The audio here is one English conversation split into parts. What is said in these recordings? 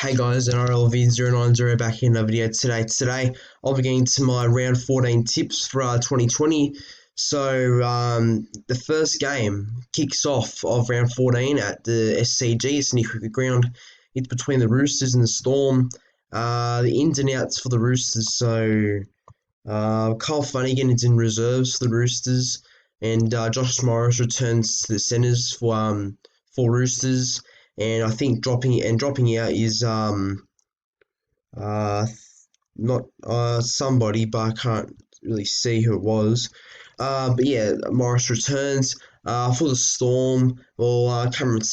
Hey guys, NRL V090 back in another video today. I'll be getting to my round 14 tips for 2020. The first game kicks off of round 14 at the SCG, Sydney Cricket Ground. It's between the Roosters and the Storm. The ins and outs for the Roosters. Carl Flanagan is in reserves for the Roosters, and Josh Morris returns to the centres for Roosters. And I think dropping out is not somebody, but I can't really see who it was. But yeah, Morris returns. For the Storm, Cameron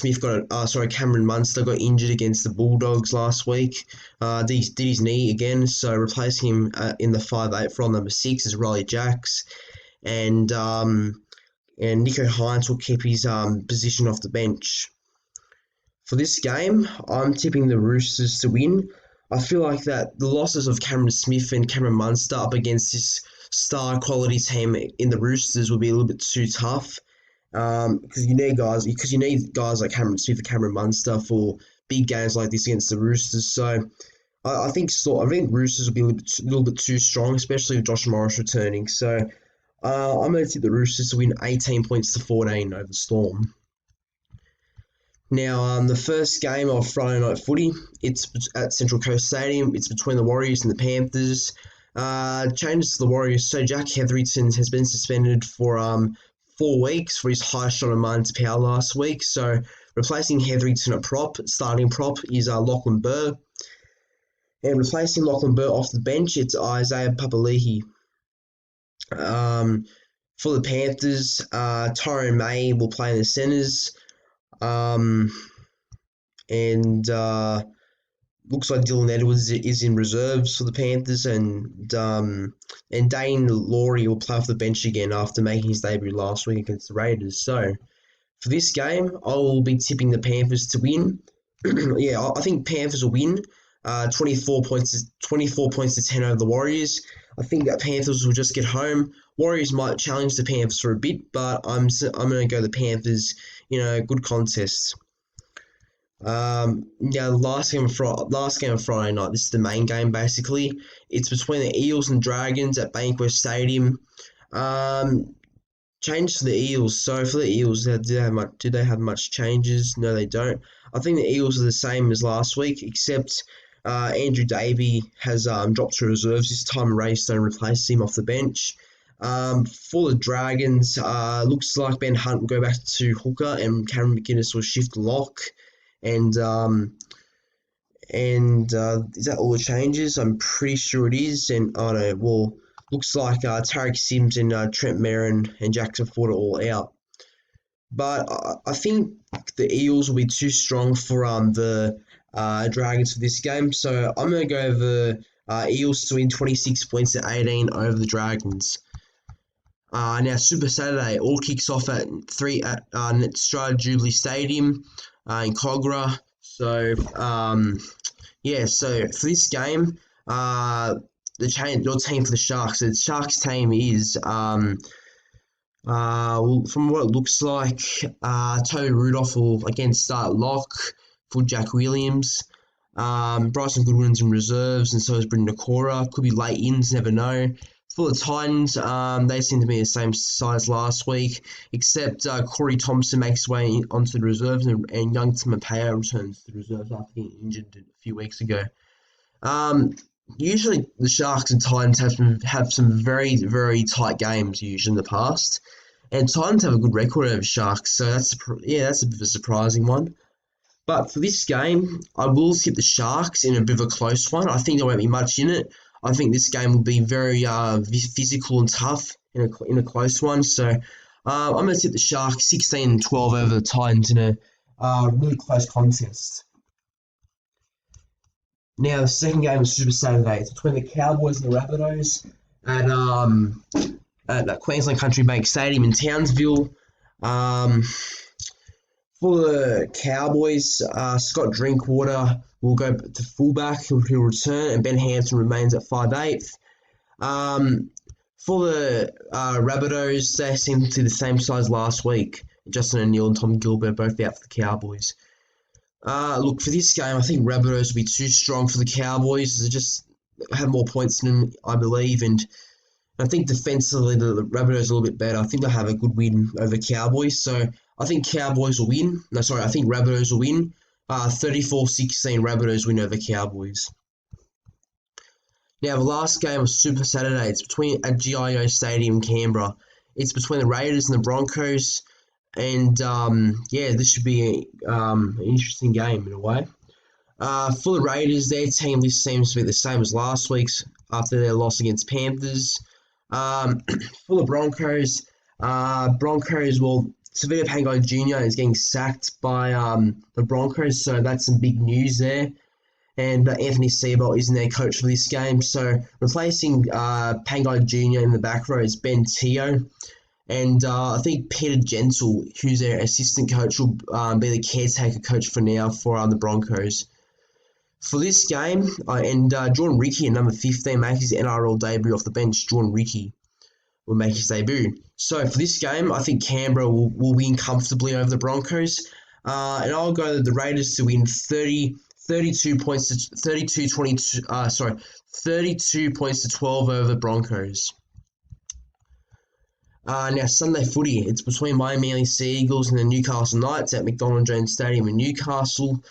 Munster got injured against the Bulldogs last week. Did his knee again, so replacing him in the 5'8" for number 6 is Riley Jacks, and Nico Hines will keep his position off the bench. For this game, I'm tipping the Roosters to win. I feel like that the losses of Cameron Smith and Cameron Munster up against this star quality team in the Roosters will be a little bit too tough. Because you need guys like Cameron Smith and Cameron Munster for big games like this against the Roosters. So I think Roosters will be a little bit too strong, especially with Josh Morris returning. So I'm going to tip the Roosters to win 18 points to 14 over the Storm. Now, the first game of Friday night footy, it's at Central Coast Stadium. It's between the Warriors and the Panthers. Changes to the Warriors. So Jack Hetherington has been suspended for 4 weeks for his high shot of mine to power last week. So replacing Hetherington at starting prop is Lachlan Burr. And replacing Lachlan Burr off the bench, it's Isaiah Papali'i. For the Panthers, Tyrone May will play in the centres. Looks like Dylan Edwards is in reserves for the Panthers, and Dane Laurie will play off the bench again after making his debut last week against the Raiders. So for this game, I will be tipping the Panthers to win. Yeah, I think Panthers will win. 24 points to 10 over the Warriors. I think that Panthers will just get home. Warriors might challenge the Panthers for a bit, but I'm going to go the Panthers. Good contest. Last game of Friday night. This is the main game basically. It's between the Eels and Dragons at Bankwest Stadium. Change to the Eels. So for the Eels, do they have much changes? No, they don't. I think the Eels are the same as last week, except Andrew Davey has dropped to reserves this time. Raystone replaced him off the bench. For the Dragons, looks like Ben Hunt will go back to hooker and Cameron McInnes will shift lock. And is that all the changes? I'm pretty sure it is. And looks like Tarek Sims and Trent Merrin and Jackson Ford are all out. But I think the Eels will be too strong for the Dragons for this game. So I'm going to go the Eels to win 26 points to 18 over the Dragons. Now, Super Saturday all kicks off at 3 at Strata Jubilee Stadium in Cogra. So, so for this game, your team for the Sharks. So the Sharks team is, from what it looks like, Toby Rudolph will again start lock for Jack Williams. Bryson Goodwin's in reserves, and so is Brendan Nakora. Could be late ins, never know. For the Titans, they seem to be the same size last week, except Corey Thompson makes his way onto the reserves, and Youngton Mapea returns to the reserves after getting injured a few weeks ago. Usually, the Sharks and Titans have some very, very tight games usually in the past, and Titans have a good record over Sharks, so that's a bit of a surprising one. But for this game, I will tip the Sharks in a bit of a close one. I think there won't be much in it. I think this game will be very physical and tough in a close one. So I'm going to tip the Sharks 16-12 over the Titans in a really close contest. Now, the second game is Super Saturday. It's between the Cowboys and the Rabbitohs at Queensland Country Bank Stadium in Townsville. For the Cowboys, Scott Drinkwater will go to fullback. He'll return, and Ben Hanson remains at 5'8". For the Rabbitohs, they seem to be the same size last week. Justin O'Neill and Tom Gilbert both out for the Cowboys. Look, for this game, I think Rabbitohs will be too strong for the Cowboys. They just have more points than them, I believe, and I think defensively the Rabbitohs are a little bit better. I think they'll have a good win over Cowboys. So I think Cowboys will win. No, sorry, I think Rabbitohs will win. 34-16 Rabbitohs win over Cowboys. Now, the last game of Super Saturday, it's between at GIO Stadium in Canberra. It's between the Raiders and the Broncos. And yeah, this should be an interesting game in a way. For the Raiders, their team list seems to be the same as last week's after their loss against Panthers. For the Broncos, well, Tavita Pangai Jr. is getting sacked by the Broncos, so that's some big news there. And Anthony Seibold isn't their coach for this game, so replacing Pangai Jr. in the back row is Ben Teo. And I think Peter Gentle, who's their assistant coach, will be the caretaker coach for now for the Broncos. For this game, Jordan Ricky at number 15 makes his NRL debut off the bench. Jordan Ricky will make his debut. So for this game, I think Canberra will win comfortably over the Broncos. And I'll go the Raiders to win 32 points to 32 points to 12 over the Broncos. Now, Sunday footy, it's between Miami Sea Eagles and the Newcastle Knights at McDonald Jones Stadium in Newcastle.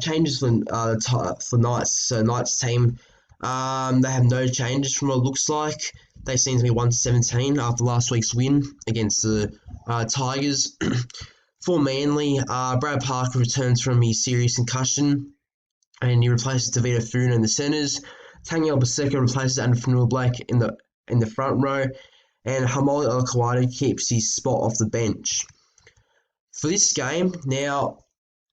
Changes for Knights. So Knights team, they have no changes from what it looks like. They seem to be 117 after last week's win against the Tigers. For Manly, Brad Parker returns from his serious concussion and he replaces Tavita Funa in the centres. Taniela Baseka replaces Anfanua Blake in the front row, and Hamoli Olakawada keeps his spot off the bench. For this game, now,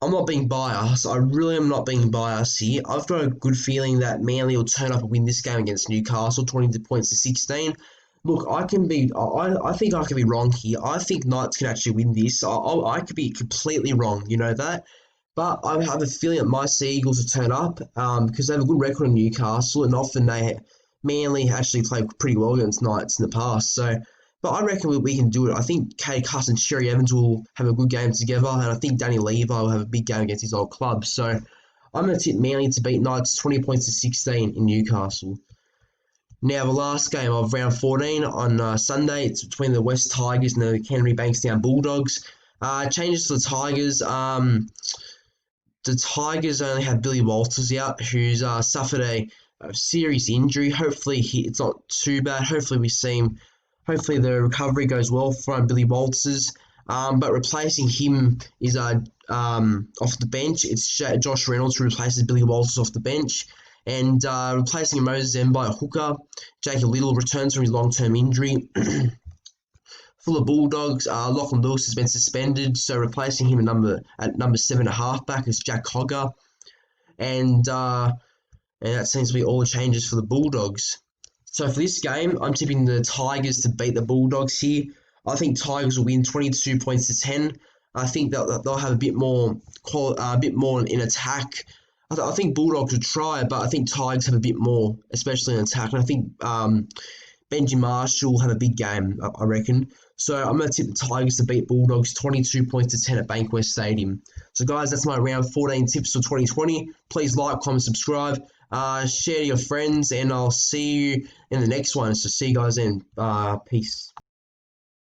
I'm not being biased. I really am not being biased here. I've got a good feeling that Manly will turn up and win this game against Newcastle, 20 points to 16. Look, I think I could be wrong here. I think Knights can actually win this. I could be completely wrong, you know that. But I have a feeling that my Sea Eagles will turn up because they have a good record in Newcastle, and often Manly actually play pretty well against Knights in the past. But I reckon we can do it. I think Kay Cuss and Sherry Evans will have a good game together, and I think Danny Levi will have a big game against his old club. So I'm going to tip Manly to beat Knights 20 points to 16 in Newcastle. Now, the last game of round 14 on Sunday, it's between the West Tigers and the Canterbury Bankstown Bulldogs. Changes to the Tigers. The Tigers only have Billy Walters out, who's suffered a serious injury. Hopefully, it's not too bad. Hopefully, the recovery goes well for Billy Walters. But replacing him is off the bench. It's Josh Reynolds who replaces Billy Walters off the bench. And replacing Moses M by a hooker. Jacob Little returns from his long-term injury. For the Bulldogs, Lachlan Lewis has been suspended, so replacing him at number 7 at halfback is Jack Hogger. And that seems to be all the changes for the Bulldogs. So for this game, I'm tipping the Tigers to beat the Bulldogs here. I think Tigers will win 22 points to 10. I think they'll have a bit more in attack. I think Bulldogs will try, but I think Tigers have a bit more, especially in attack. And I think Benji Marshall will have a big game, I reckon. So I'm going to tip the Tigers to beat Bulldogs 22 points to 10 at Bankwest Stadium. So guys, that's my round 14 tips for 2020. Please like, comment, subscribe, share to your friends, and I'll see you in the next one. So see you guys then. Peace.